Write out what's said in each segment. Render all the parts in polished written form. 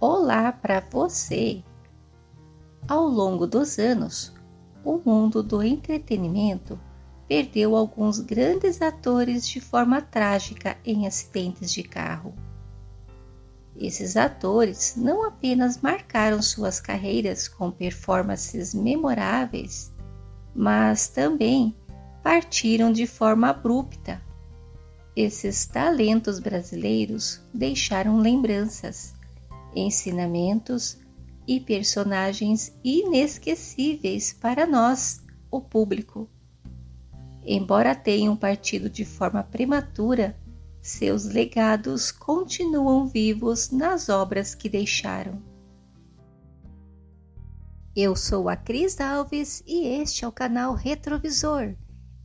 Olá para você! Ao longo dos anos, o mundo do entretenimento perdeu alguns grandes atores de forma trágica em acidentes de carro. Esses atores não apenas marcaram suas carreiras com performances memoráveis, mas também partiram de forma abrupta. Esses talentos brasileiros deixaram lembranças, ensinamentos e personagens inesquecíveis para nós, o público. Embora tenham partido de forma prematura, seus legados continuam vivos nas obras que deixaram. Eu sou a Cris Alves e este é o canal Retrovisor.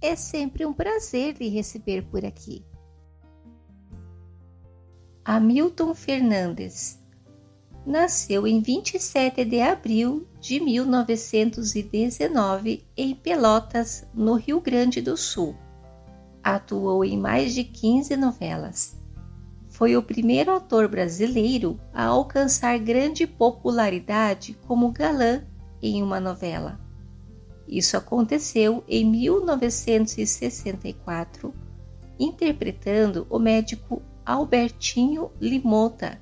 É sempre um prazer lhe receber por aqui. Hamilton Fernandes nasceu em 27 de abril de 1919 em Pelotas, no Rio Grande do Sul. Atuou em mais de 15 novelas. Foi o primeiro ator brasileiro a alcançar grande popularidade como galã em uma novela. Isso aconteceu em 1964, interpretando o médico Albertinho Limota,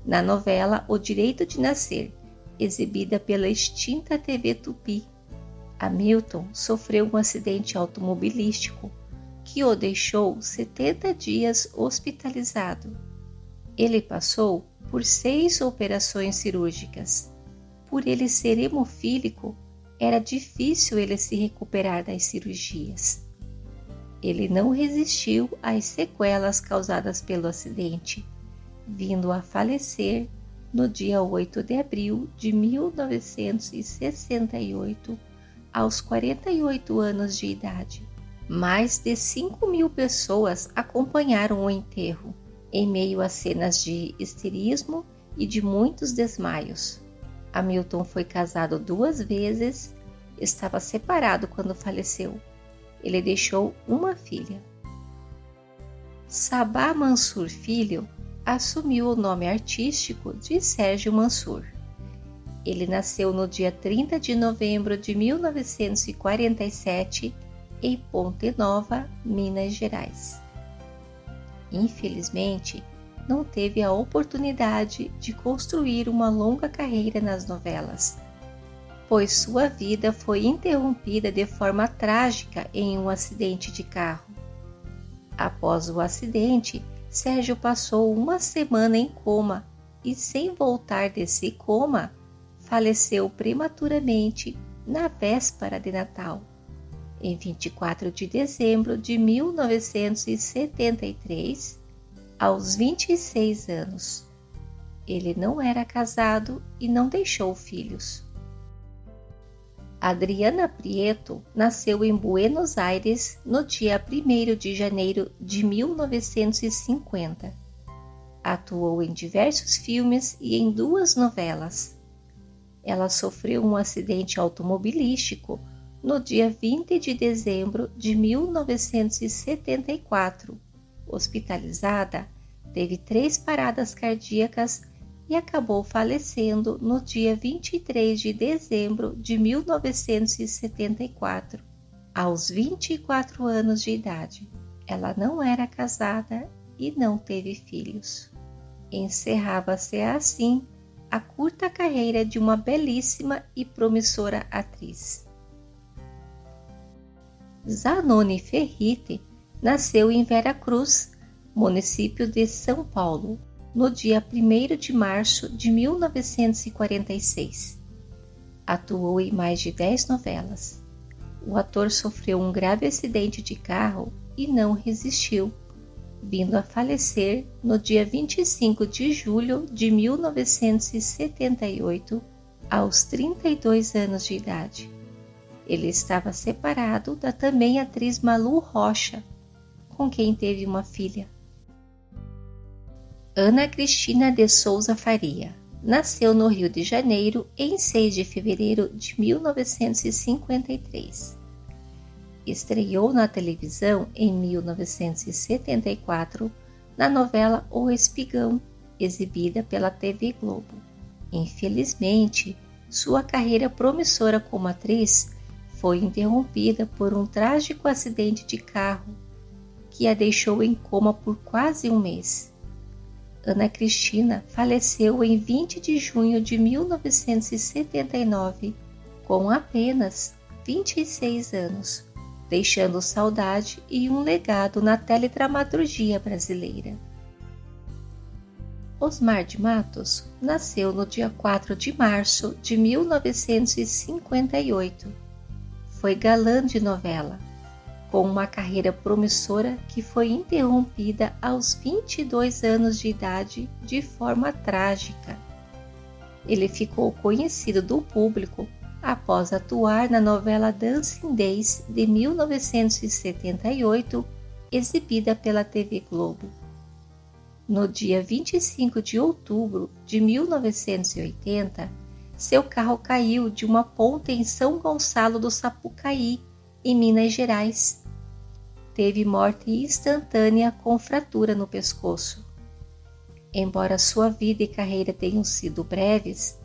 na novela O Direito de Nascer, exibida pela extinta TV Tupi. Hamilton sofreu um acidente automobilístico que o deixou 70 dias hospitalizado. Ele passou por 6 operações cirúrgicas. Por ele ser hemofílico, era difícil ele se recuperar das cirurgias. Ele não resistiu às sequelas causadas pelo acidente, vindo a falecer no dia 8 de abril de 1968, aos 48 anos de idade. Mais de 5.000 pessoas acompanharam o enterro, em meio a cenas de histerismo e de muitos desmaios. Hamilton foi casado 2 vezes, estava separado quando faleceu. Ele deixou uma filha. Sabah Mansur Filho assumiu o nome artístico de Sérgio Mansur. Ele nasceu no dia 30 de novembro de 1947 em Ponte Nova, Minas Gerais. Infelizmente, não teve a oportunidade de construir uma longa carreira nas novelas, pois sua vida foi interrompida de forma trágica em um acidente de carro. Após o acidente, Sérgio passou uma semana em coma e, sem voltar desse coma, faleceu prematuramente na véspera de Natal, em 24 de dezembro de 1973, aos 26 anos. Ele não era casado e não deixou filhos. Adriana Prieto nasceu em Buenos Aires no dia 1º de janeiro de 1950. Atuou em diversos filmes e em 2 novelas. Ela sofreu um acidente automobilístico no dia 20 de dezembro de 1974. Hospitalizada, teve 3 paradas cardíacas e acabou falecendo no dia 23 de dezembro de 1974, aos 24 anos de idade. Ela não era casada e não teve filhos. Encerrava-se assim a curta carreira de uma belíssima e promissora atriz. Zanoni Ferrite nasceu em Veracruz, município de São Paulo, no dia 1º de março de 1946. Atuou em mais de 10 novelas. O ator sofreu um grave acidente de carro e não resistiu, vindo a falecer no dia 25 de julho de 1978, aos 32 anos de idade. Ele estava separado da também atriz Malu Rocha, com quem teve uma filha. Ana Cristina de Souza Faria nasceu no Rio de Janeiro em 6 de fevereiro de 1953. Estreou na televisão em 1974 na novela O Espigão, exibida pela TV Globo. Infelizmente, sua carreira promissora como atriz foi interrompida por um trágico acidente de carro que a deixou em coma por quase um mês. Ana Cristina faleceu em 20 de junho de 1979, com apenas 26 anos, deixando saudade e um legado na teledramaturgia brasileira. Osmar de Matos nasceu no dia 4 de março de 1958. Foi galã de novela, com uma carreira promissora que foi interrompida aos 22 anos de idade de forma trágica. Ele ficou conhecido do público após atuar na novela Dancing Days de 1978, exibida pela TV Globo. No dia 25 de outubro de 1980, seu carro caiu de uma ponte em São Gonçalo do Sapucaí, em Minas Gerais. Teve morte instantânea com fratura no pescoço. Embora sua vida e carreira tenham sido breves,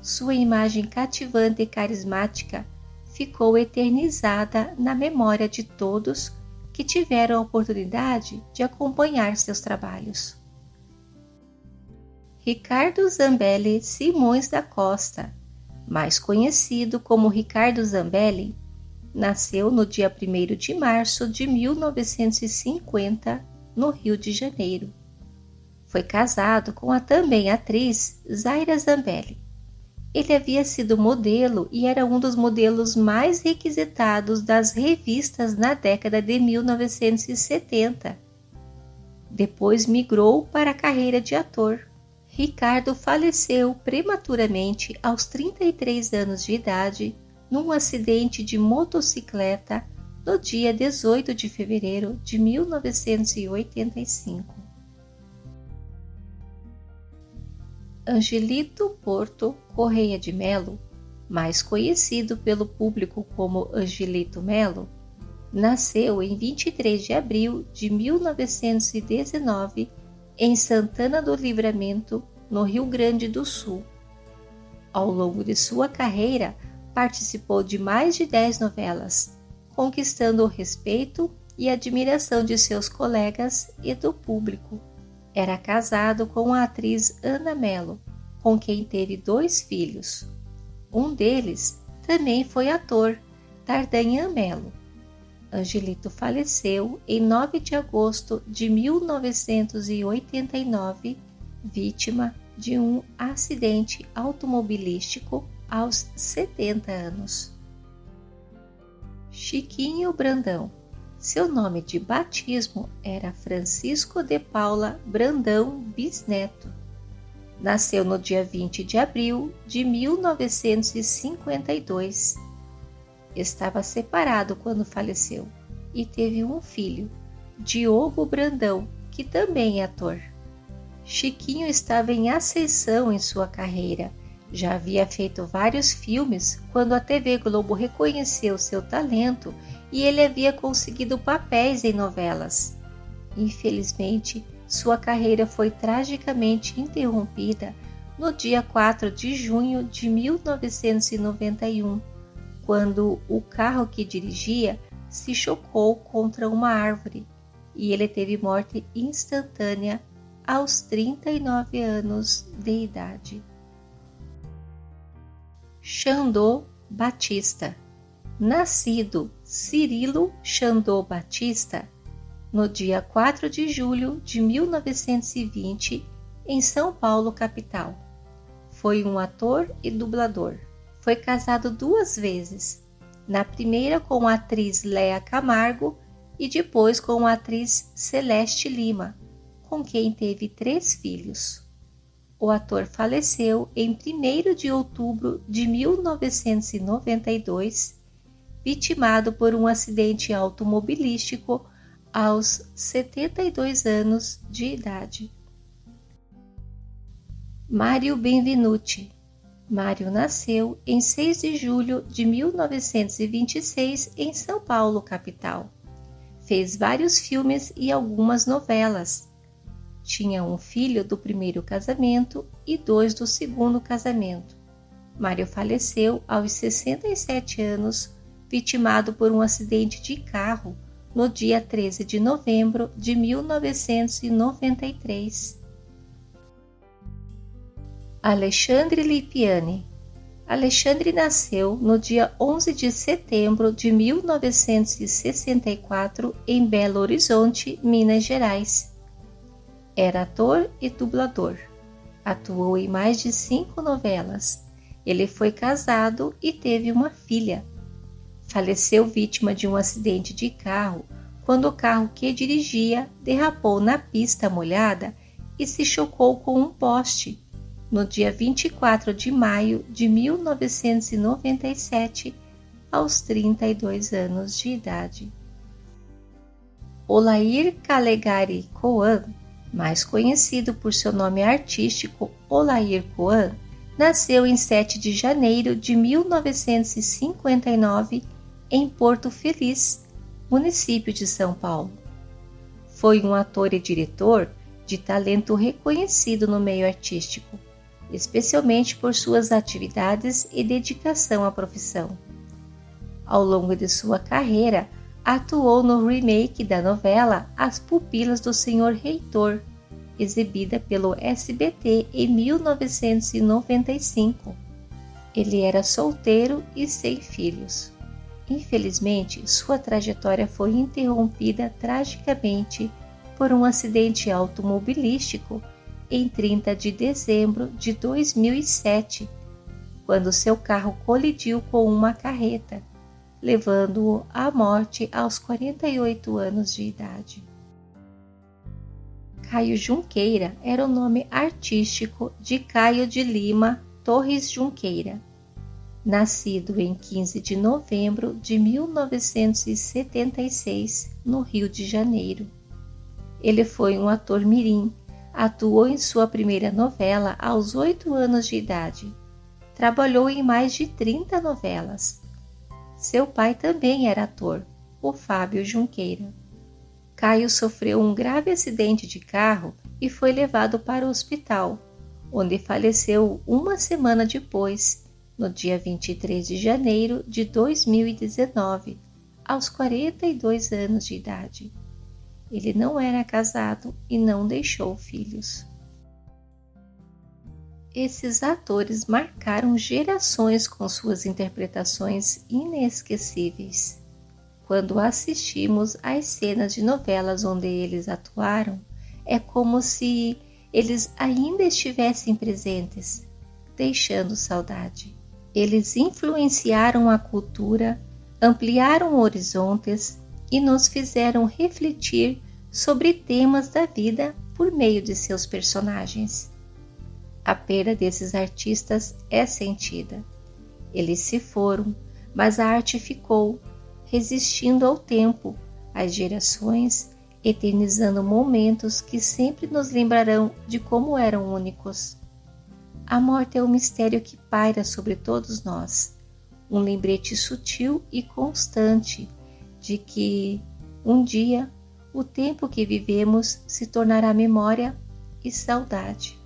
sua imagem cativante e carismática ficou eternizada na memória de todos que tiveram a oportunidade de acompanhar seus trabalhos. Ricardo Zambelli Simões da Costa, mais conhecido como Ricardo Zambelli, nasceu no dia 1º de março de 1950, no Rio de Janeiro. Foi casado com a também atriz Zaira Zambelli. Ele havia sido modelo e era um dos modelos mais requisitados das revistas na década de 1970. Depois migrou para a carreira de ator. Ricardo faleceu prematuramente aos 33 anos de idade num acidente de motocicleta no dia 18 de fevereiro de 1985. Angelito Porto Correia de Melo, mais conhecido pelo público como Angelito Melo, nasceu em 23 de abril de 1919 em Santana do Livramento, no Rio Grande do Sul. Ao longo de sua carreira, participou de mais de 10 novelas, conquistando o respeito e admiração de seus colegas e do público. Era casado com a atriz Ana Melo, com quem teve 2 filhos. Um deles também foi ator, Dardanhan Melo. Angelito faleceu em 9 de agosto de 1989, vítima de um acidente automobilístico aos 70 anos. Chiquinho Brandão. Seu nome de batismo era Francisco de Paula Brandão Bisneto. Nasceu no dia 20 de abril de 1952. Estava separado quando faleceu e teve um filho, Diogo Brandão, que também é ator. Chiquinho estava em ascensão em sua carreira. Já havia feito vários filmes quando a TV Globo reconheceu seu talento e ele havia conseguido papéis em novelas. Infelizmente, sua carreira foi tragicamente interrompida no dia 4 de junho de 1991, quando o carro que dirigia se chocou contra uma árvore e ele teve morte instantânea aos 39 anos de idade. Xandô Batista. Nascido Cirilo Xandô Batista, no dia 4 de julho de 1920, em São Paulo, capital. Foi um ator e dublador. Foi casado 2 vezes, na primeira com a atriz Léa Camargo e depois com a atriz Celeste Lima, com quem teve 3 filhos. O ator faleceu em 1º de outubro de 1992, vitimado por um acidente automobilístico aos 72 anos de idade. Mário Benvenuti. Mário nasceu em 6 de julho de 1926 em São Paulo, capital. Fez vários filmes e algumas novelas. Tinha um filho do primeiro casamento e 2 do segundo casamento. Mário faleceu aos 67 anos, vitimado por um acidente de carro no dia 13 de novembro de 1993. Alexandre Lipiani. Alexandre nasceu no dia 11 de setembro de 1964 em Belo Horizonte, Minas Gerais. Era ator e dublador. Atuou em mais de 5 novelas. Ele foi casado e teve uma filha. Faleceu vítima de um acidente de carro quando o carro que dirigia derrapou na pista molhada e se chocou com um poste no dia 24 de maio de 1997, aos 32 anos de idade. Olair Calegari Coan, mais conhecido por seu nome artístico Olair Coan, nasceu em 7 de janeiro de 1959 em Porto Feliz, município de São Paulo. Foi um ator e diretor de talento reconhecido no meio artístico, especialmente por suas atividades e dedicação à profissão. Ao longo de sua carreira, atuou no remake da novela As Pupilas do Sr. Reitor, exibida pelo SBT em 1995. Ele era solteiro e sem filhos. Infelizmente, sua trajetória foi interrompida tragicamente por um acidente automobilístico em 30 de dezembro de 2007, quando seu carro colidiu com uma carreta, levando-o à morte aos 48 anos de idade. Caio Junqueira era o nome artístico de Caio de Lima Torres Junqueira, nascido em 15 de novembro de 1976, no Rio de Janeiro. Ele foi um ator mirim. Atuou em sua primeira novela aos 8 anos de idade. Trabalhou em mais de 30 novelas. Seu pai também era ator, o Fábio Junqueira. Caio sofreu um grave acidente de carro e foi levado para o hospital, onde faleceu uma semana depois, no dia 23 de janeiro de 2019, aos 42 anos de idade. Ele não era casado e não deixou filhos. Esses atores marcaram gerações com suas interpretações inesquecíveis. Quando assistimos às cenas de novelas onde eles atuaram, é como se eles ainda estivessem presentes, deixando saudade. Eles influenciaram a cultura, ampliaram horizontes e nos fizeram refletir sobre temas da vida por meio de seus personagens. A perda desses artistas é sentida. Eles se foram, mas a arte ficou, resistindo ao tempo, às gerações, eternizando momentos que sempre nos lembrarão de como eram únicos. A morte é um mistério que paira sobre todos nós, um lembrete sutil e constante de que, um dia, o tempo que vivemos se tornará memória e saudade.